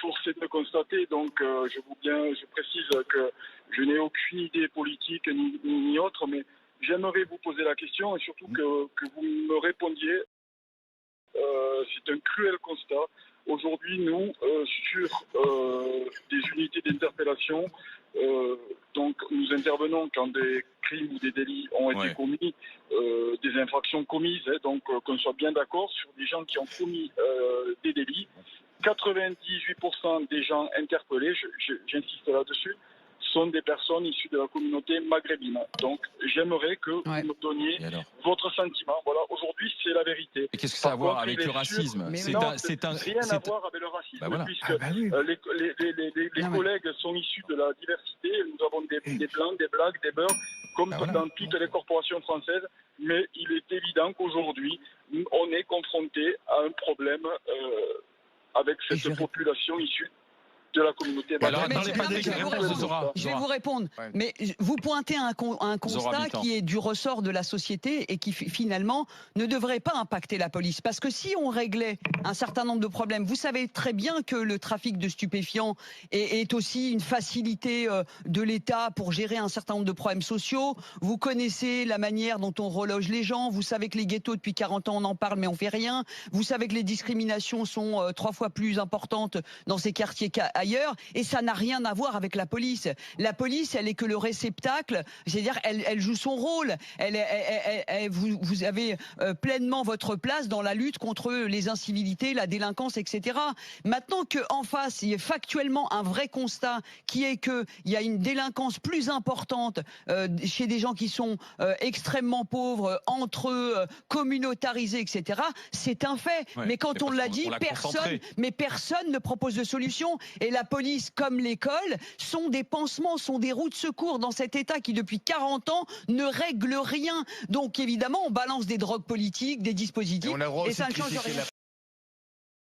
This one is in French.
Force est de constater, donc je précise que je n'ai aucune idée politique ni autre, mais j'aimerais vous poser la question et surtout que vous me répondiez. C'est un cruel constat. Aujourd'hui, nous, sur des unités d'interpellation, donc nous intervenons quand des crimes ou des délits ont été commis, des infractions commises, donc qu'on soit bien d'accord sur des gens qui ont commis des délits. 98% des gens interpellés, j'insiste là-dessus, sont des personnes issues de la communauté maghrébine. Donc, j'aimerais que vous me donniez votre sentiment. Voilà, aujourd'hui, c'est la vérité. Et qu'est-ce que ça a à voir avec le racisme? Rien à voir avec le racisme, puisque les collègues sont issus de la diversité. Nous avons des blancs, des blacks, des beurs, comme dans toutes les corporations françaises. Mais il est évident qu'aujourd'hui, on est confronté à un problème avec cette population issue de la communauté. Je vais vous répondre. Mais vous pointez un constat qui est du ressort de la société et qui finalement ne devrait pas impacter la police. Parce que si on réglait un certain nombre de problèmes, vous savez très bien que le trafic de stupéfiants est aussi une facilité de l'État pour gérer un certain nombre de problèmes sociaux. Vous connaissez la manière dont on reloge les gens. Vous savez que les ghettos, depuis 40 ans, on en parle, mais on fait rien. Vous savez que les discriminations sont 3 fois plus importantes dans ces quartiers qu'ailleurs, et ça n'a rien à voir avec la police. La police, elle est que le réceptacle, c'est-à-dire elle joue son rôle. Vous avez pleinement votre place dans la lutte contre les incivilités, la délinquance, etc. Maintenant qu'en face, il y a factuellement un vrai constat qui est qu'il y a une délinquance plus importante chez des gens qui sont extrêmement pauvres, entre eux, communautarisés, etc. C'est un fait. Mais quand on l'a dit, personne ne propose de solution. Et la police, comme l'école, sont des pansements, sont des roues de secours dans cet État qui, depuis 40 ans, ne règle rien. Donc, évidemment, on balance des drogues politiques, des dispositifs, et ça ne change rien.